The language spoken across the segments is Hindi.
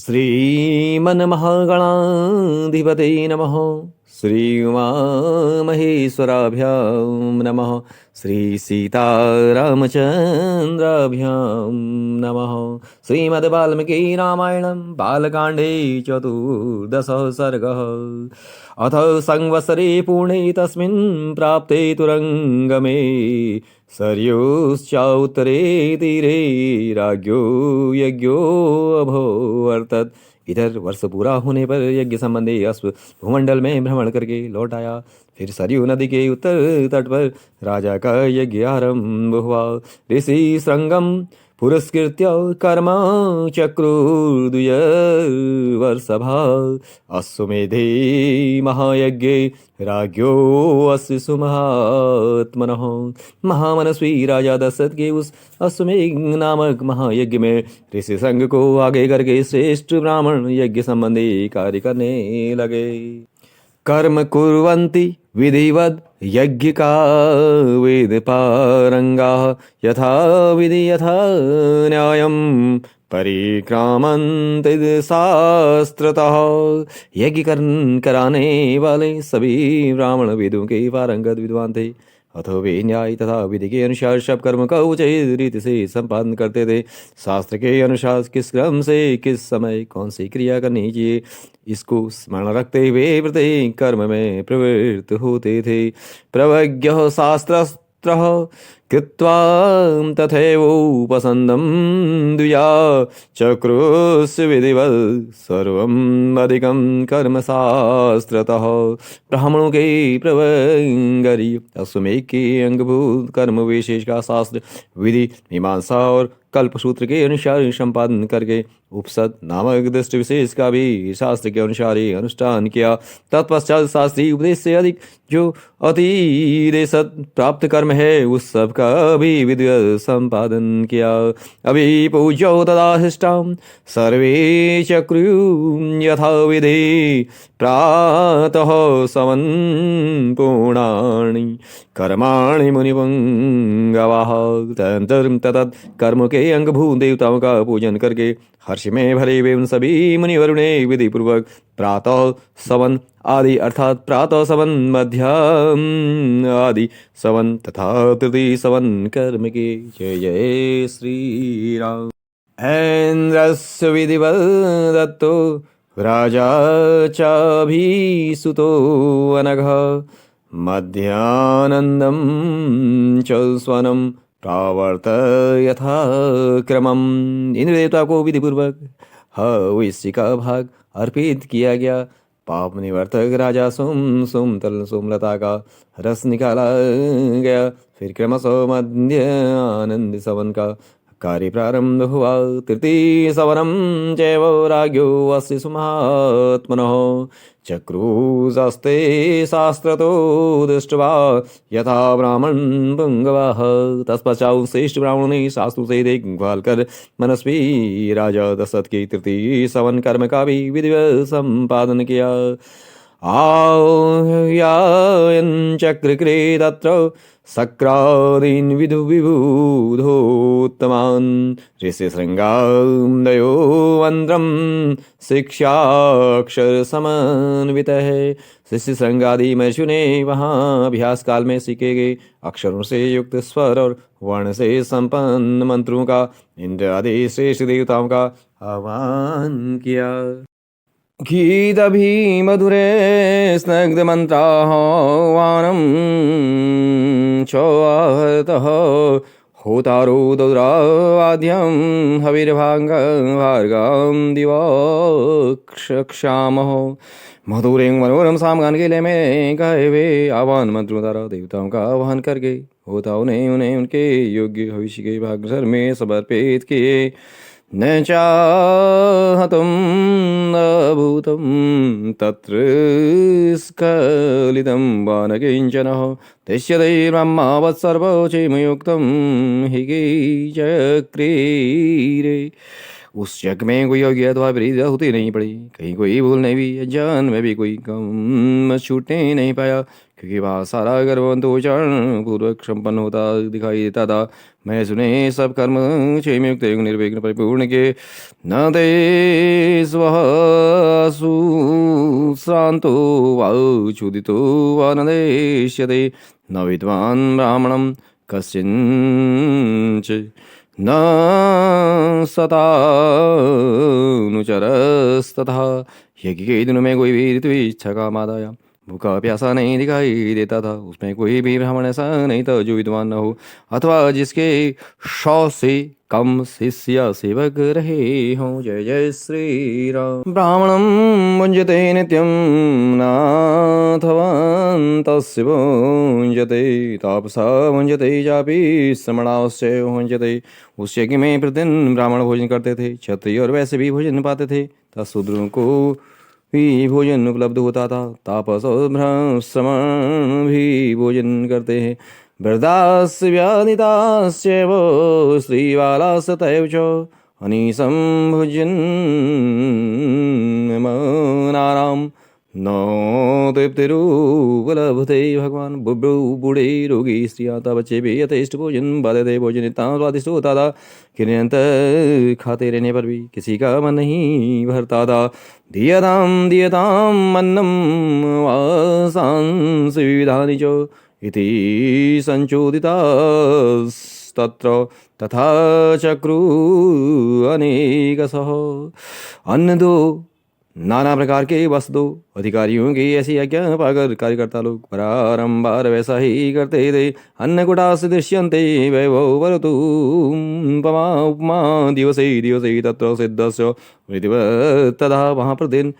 श्रीमन्महागणाधिपते नमः। श्रीउमामहेश्वराभ्यां नमः। श्रीसीतारामचन्द्राभ्यां नमः। श्रीमद्वाल्मीकि रामायणं बालकाण्डे चतुर्दशः सर्गः। अथ संवत्सरे पूर्णे तस्मिन् प्राप्ते तुरङ्गमे सरयोश्चोत्तरे तीरे राज्ञो यज्ञो अभोवर्तत। इधर वर्ष पूरा होने पर यज्ञ संबंधी अश्व भूमंडल में भ्रमण करके लौट आया। फिर सरयू नदी के उत्तर तट पर राजा का यज्ञ आरंभ हुआ। ऋषि श्रृंगम पुरस्कृत्य कर्म चक्रुर्द्विजवर्षभा अश्वमेधे महायज्ञे राज्ञो अस्य सुमहात्मनः। महामनस्वी राजा दशरथ के उस अश्वमेध नामक महायज्ञ में ऋषि संघ को आगे करके श्रेष्ठ ब्राह्मण यज्ञ संबंधी कार्य करने लगे। कर्म कुर्वन्ति विधिवद यज्ञ का वेद पारंगा यथा विधि यथा न्यायम परिक्रामन्ति शास्त्रतः। यज्ञ कराने वाले सभी ब्राह्मण वेदों के पारंगत विद्वान थे। अथो वे न्याय तथा विधि के अनुसार सब कर्म का उचित रीति से संपादन करते थे। शास्त्र के अनुसार किस क्रम से किस समय कौन सी क्रिया करनी चाहिए इसको स्मरण रखते हुए प्रत्येक कर्म में प्रवृत्त होते थे। प्रवज्ञ शास्त्रस्त्रः कृत्वा तथैवोपसन्दं द्विजा चक्रुस्य विधिवत् सर्वम् अधिकं कर्म शास्त्रतः। ब्राह्मणों के प्रवंगरी अश्वमेध के अंगभूत कर्म विशेष का शास्त्र विधि मीमांसा और कल्पसूत्र के अनुसार संपादन करके उपसद नामक दृष्टि विशेष का भी शास्त्र के अनुसार ही अनुष्ठान किया। तत्पश्चात शास्त्रीय उपदेश से अधिक जो अतिदेशत प्राप्त कर्म है उस सब का भी विधिवत संपादन किया। अभी पूज्यो तदाहिष्टाम सर्वे चक्रु यथा विधि प्रातः समन् पूर्णानि कर्माणि मुनिपुंगवाः। तदनंतर ततत कर्म के अंगभूत देवताओं का पूजन करके हर्ष में भरे हुए उन सभी मुनिवरों ने विधि पूर्वक प्रातः सवन आदि अर्थात प्रातः सवन मध्याह्न आदि सवन तथा तृतीय सवन कर्म के। जय जय श्री राम। ऐन्द्रस्य विधिवत् दत्तो राजा चाभिसुतो अनघः मध्यानन्दं च स्वनं प्रावर्त यथा क्रमम्। इंद्र देवता को विधि पूर्वक हविष्य का भाग अर्पित किया गया। पाप निवर्तक राजा सोमलता का रस निकाला गया। फिर क्रमशः मध्य आनंद सवन का कार्य प्रारंभ हुआ। तृतीय सवनम चैव राज्ञो अस्य सुमहात्मनः चक्रुस्ते शास्त्रतो दृष्ट्वा यथा ब्राह्मण पुंगवाः। तत्पश्चात श्रेष्ठ ब्राह्मणों ने शास्त्रों से देखभाल कर मनस्वी राजा दशरथ के तृतीय सवन कर्म का भी विधिवत संपादन किया। आह्वयायन् चक्रिक्रे तत्र शक्रादीन् विधु विबुधोत्तमान् ऋषिशृङ्गादयो वन्द्रं शिक्षाक्षर समन्वितः। शिष्य श्रृंगादि महर्षियों ने वहाँ अभ्यास काल में सीखे गए अक्षरों से युक्त स्वर और वर्ण से संपन्न मंत्रों का इंद्र आदि श्रेष्ठ देवताओं का आह्वान किया। गीतभी मधुरे स्नग्धमन्त्राह्वानं चोआहतः होतारो दौरावाद्यं हविर्भार्गं दिवक्षामः। मधुरें मनोरम सामगान के लिए में गाए हुए आह्वान मंत्रों द्वारा देवताओं का आह्वान करके होताओं ने उन्हें उनके योग्य भविष्य के भाग घर में समर्पित किए। न चाहतं न भूतं तत्र स्खलितं वा न किञ्चनः दृश्यते ब्रह्मावत्सर्वो चेमयुक्तं हि चक्रीरे। उस यज्ञ में कोई योग्य अथवा विपरीत होती नहीं पड़ी, कहीं कोई भूल नहीं हुई, अज्ञान में भी कोई कम छूटने नहीं पाया, क्योंकि वहाँ सारा गर्भवंत उच्चारण पूर्वक संपन्न होता दिखाई देता था। मैं सुने सब कर्म क्षय में युक्त एवं निर्विघ्न परिपूर्ण के, न ते स्वसु श्रांतो वा क्षुदितो वा न देश्यते, न विद्वान् ब्राह्मणं कस्मिंश्चित् न सतानुचरस्तथा। यज्ञ के दिनों में कोई भी ऋतु इच्छा का मादाया भूखा प्यासा नहीं दिखाई देता था। उसमें कोई भी ब्राह्मण ऐसा नहीं था जो विद्वान न हो, अथवा जिसके 100 से कम शिष्य सेवक रहे हों। जय जय श्री राम। ब्राह्मणं भुञ्जते नित्यं नाथवन्तस्य भुञ्जते, तापसा भुञ्जते चापि श्रमणास्य भुञ्जते। उस यज्ञ में प्रतिदिन ब्राह्मण भोजन करते थे, क्षत्रिय और वैसे भी भोजन पाते थे, तथा शूद्रों को भी भोजन उपलब्ध होता था। तापस और श्रमण भी भोजन करते हैं। वृद्धास्य व्याधिताश्चैव श्रीबालास्तथैव च अनीसं भुज्यन्नाराम नो तृप्तिरुपलभते। भगवान बूढ़े रोगी स्त्रियाँ तथा बच्चे भी यथेष्ट भोजन पाते थे। भोजन इतना स्वादिष्ट होता था कि निरंतर खाते रहने पर भी किसी का मन नहीं भरता था। दीयताम अन्नम वासांसि विविधानि च इति संचोदितास्तत्र, तथा चक्रु अनेकशः। अन्न दो, नाना प्रकार के वस्त्र दो। अधिकारियों की ऐसी आज्ञा पाकर कार्यकर्ता लोग बारंबार वैसा ही करते थे। अन्नकूटास्य दृश्यन्ते वैभव वरतु उपमा उपमा दिवसे दिवसे तत्र सिद्धस्य विधिवत्। तथा वहाँ प्रतिदिन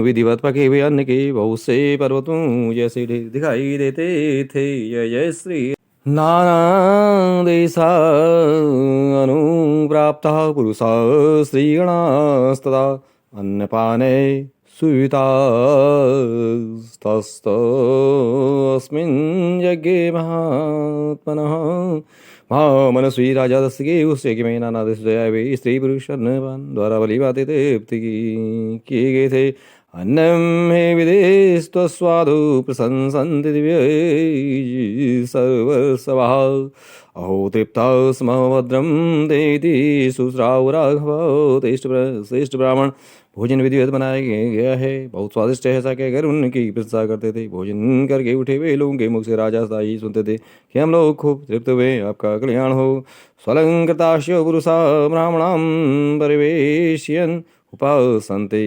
विधिवत पके हुए अन्न के बहुत से पर्वतों जैसे दिखाई देते थे। जय जय श्री। नाना देशा अनुप्राप्तः पुरुषा स्त्रीगणास्तथा अन्नपाने सुवितास्तस्मिन् यज्ञे महात्मनः। महामनस्वी राजा दक्ष के उस यज्ञ में नाना देश वे स्त्री पुरुष अन्नपान द्वारा बलि भाते तृप्ति किए गए थे। अन्नम हे विदेस्त्वस्वादु प्रशंसन्ति दिव्य सर्वसभा। अहो तृप्ता स्म भद्रम देति सुश्राव राघव। श्रेष्ठ ब्राह्मण भोजन विधिवत बनाया गया है, बहुत स्वादिष्ट है, ऐसा कहकर उनकी प्रशंसा करते थे। भोजन करके उठे हुए लोगों के मुख से राजा साई सुनते थे कि हम लोग खूब तृप्त हुए, आपका कल्याण हो। स्वलंकृताश्च पुरुषा ब्राह्मणां परिवेशयन् उपासन्ते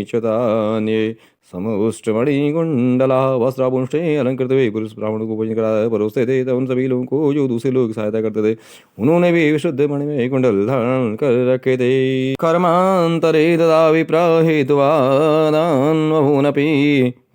च्युतान्ये समुष्टमणिकुण्डला। वस्त्राभूषणे अलंकृत हुए पुरुष ब्राह्मणों को भोजन करा परोसते थे। तब उन सभी लोगों को जो दूसरे लोग सहायता करते थे, उन्होंने भी विशुद्ध मणि में कुंडल धारण कर रखे थे। कर्मांतरे तदा विप्र हेतुवादान्वभूनपि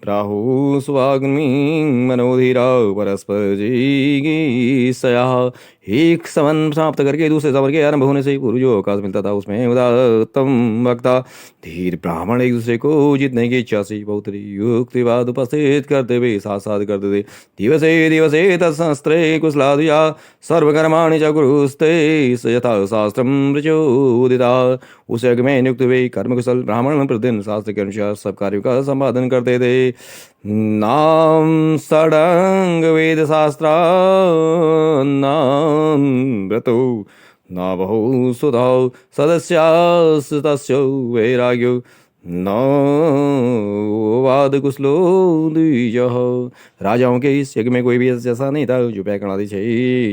प्राहु स्वाग्नि मनोधीरा परस्पर जिगीषया। एक समन समाप्त करके दूसरे समर के आरंभ होने से पूर्व जो अवकाश मिलता था, उसमें उदात्तम वक्ता धीर ब्राह्मण एक दूसरे को जीतने की इच्छा से बहुत युक्तिवाद उपस्थित करते हुए साथ साथ करते थे। दिवसे दिवसे तत्सहस्रे कुशलादुया सर्वकर्माणि च कुरुस्ते यथा शास्त्रम प्रचोदिता। उस यज्ञ में नियुक्त हुए कर्म कुशल ब्राह्मण प्रतिदिन शास्त्र के अनुसार सब कार्यों का संपादन करते थे। नाम षडंग वेद शास्त्रा नाम व्रतो न बहु सुधौ सदस्यास्तस्य वैराग्यो न वाद कुशलो द्विजः। राजाओं के इस यज्ञ में कोई भी ऐसा नहीं था जो व्याकरणादि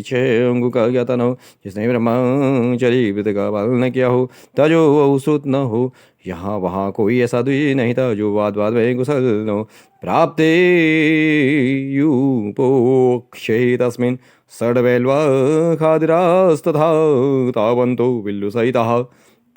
छह अंगों का ज्ञाता न हो, जिसने ब्रह्मचर्य व्रत का पालन न किया हो, तजो वह श्रुत न हो। यहाँ वहाँ कोई ऐसा द्विज नहीं था जो वाद वाद में कुशल न हो। प्राप्ते यूपोक्षे तस्मिन् षड्वैल्वा खादिरास्तथा तावन्तो बिल्लुसहितः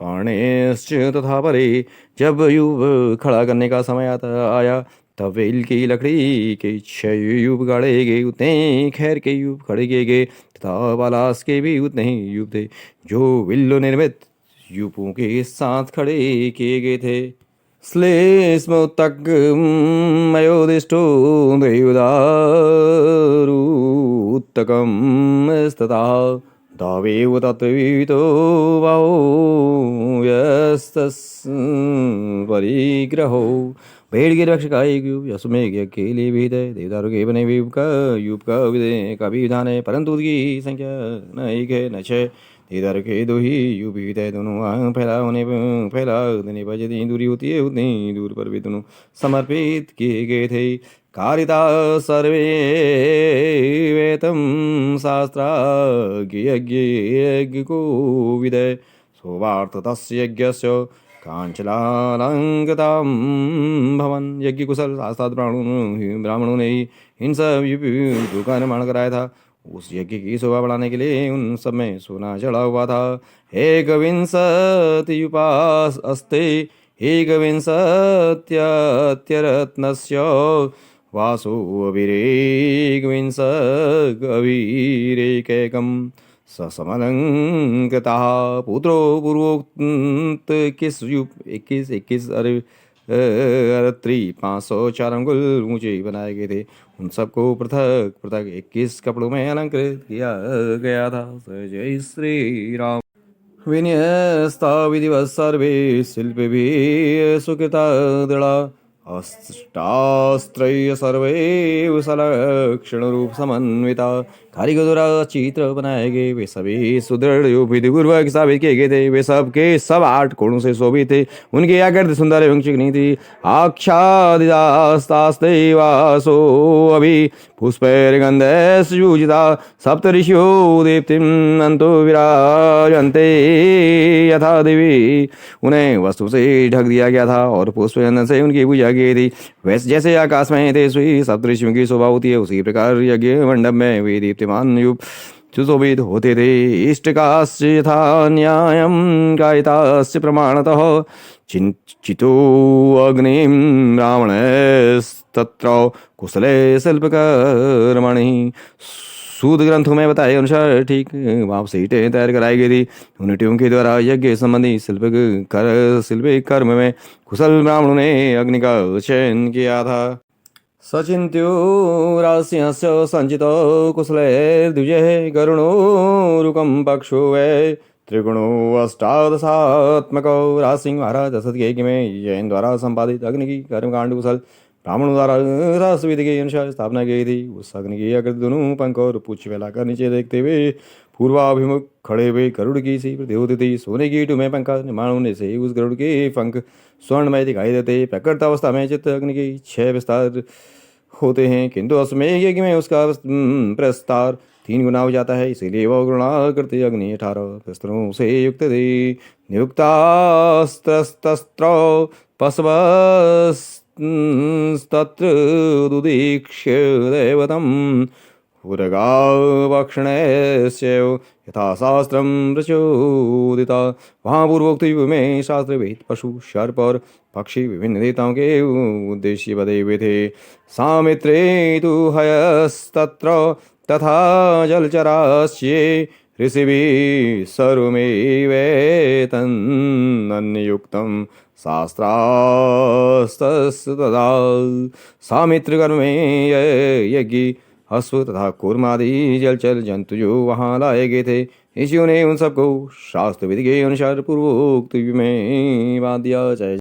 पाणेश्च तथा परे। जब युग खड़ा करने का समय आया, तब वेल की लकड़ी के 6 युग गाड़े गए, उतने खैर के युग खड़े किए गए, तथा बालास के भी उतने ही युग थे जो विल्लो निर्मित युगों के साथ खड़े किए गए थे। श्लेष्मोत्तक मयोदिष्टो देवदारुत्तकं स्तथा तावेव तत्त्ववितो भावो परिग्रहो भेड़ की रक्षकाय यशुमे अकेले विहित है देवदारों के बने युग का विधे का भी विधान है परंतु उसकी संख्या न एक है न छः देवदार के दो ही युग विहित है दोनों फैला देने पर जितनी दूरी होती है उतनी दूर पर भी दोनों समर्पित किए गए थे कारिता सर्वे वेतम शास्त्राज्ञ को विदय सोवार्थ तस्य यज्ञस्य कांचलालंकृतां भवन यज्ञ कुशल शास्त्रार्थ ब्राह्मणों ने ही इन सब युगों का निर्माण कराया था उस यज्ञ की शोभा बढ़ाने के लिए उन सब में सोना चढ़ा हुआ था एकविंशत्युपास अस्ते एकविंशत्यरत्नस्य वासो अभिरेकविंशगवीरेकैकं समलंकृतः पुत्रो पूर्वोक्त 21 अरत्री 504 अंगुल ऊंचे बनाए गए थे उन सबको पृथक पृथक 21 कपड़ों में अलंकृत किया गया था जय श्री राम विन्यस्ता विधिवत् सर्वे शिल्पिभिः सुकृता दृढ़ा अष्टास्त्रय सर्वे सलक्षण रूप समन्विता कारीगर द्वारा चित्र बनाए गए वे सभी सुदृढ़ विधिपूर्वक स्थापित किए गए थे वे सब के सब 8 कोणों से शोभित थे उनकी आकृति सुंदर एवं चिकनी थी आच्छादितास्तास्ते वासो अभि पुष्पैर्गन्धैर्युजिता सप्त ऋषियो दीप्तिम् अन्तो विराजन्ते यथा देवी उन्हें वस्तु से ढक दिया गया था और पुष्प चंदन से उनकी पूजा की थी वैसे जैसे आकाश में तेजस्वी सप्त ऋषियों की शोभा होती है उसी प्रकार यज्ञ मंडप में वे दीप्तिमान युग सुशोभित होते थे इष्टकाश्च यथा न्यायं गायिताश्च प्रमाणतः चितो अग्निं रावणस्तत्र कुशले शिल्पकर्मणि सूद ग्रंथों में बताए अनुसार ठीक वहाँ से ईटें तैयार कराई गई थी उन ईटों के द्वारा यज्ञ संबंधी शिल्पिक कर्म में कुशल ब्राह्मणों ने अग्नि का चयन किया था सचिन्त्यो राशिंस्य संचितो कुशलैर्द्विजः गरुणोरुकं पक्षो वै त्रिगुणो अष्टादशात्मको राजसिंह महाराज दशरथ के यज्ञ में जैन द्वारा संपादित अग्नि की कर्मकांड कुशल ब्राह्मणों द्वारा रास विधि के अनुसार स्थापना की थी उस अग्नि की आकृति दोनों पंख और पूछ फैलाकर नीचे देखते हुए पूर्वाभिमुख खड़े हुए गरुड़ की सी प्रतीत होती थी सोने की ईंटों में पंख निर्माण होने से उस गरुड़ के पंख स्वर्णमय दिखाई देते प्रकट अवस्था में चित्त अग्नि के 6 विस्तार होते हैं किंतु अश्वमेध यज्ञ में उसका प्रस्तार 3 गुना हो जाता है इसीलिए वह गुणा करते अग्नि 18 शस्त्रों से युक्त थे नियुक्तास्त्र पशवस्तत्र दुदीक्ष्य दैवतम् उदगावक्षणस्य यथा शास्त्रं प्रचोदिता वहाँ पूर्वोक्त युग में शास्त्र विहित पशु सर्प और पक्षी विभिन्न देवताओं के उद्देश्य बदे हुए थे सामित्रे तु हयस्तत्र तथा जलचरास्ये ऋषिभिः सर्वमेवेतन्नन्ययुक्तं शास्त्रास्तस्य तदा सामित्र कर्म में यज्ञ अश्व तथा कूर्मादि जलचर जंतु जो वहाँ लाए गए थे ऋषियों ने उन सबको शास्त्र विधि के अनुसार पूर्वोक्त में बांध दिया। जय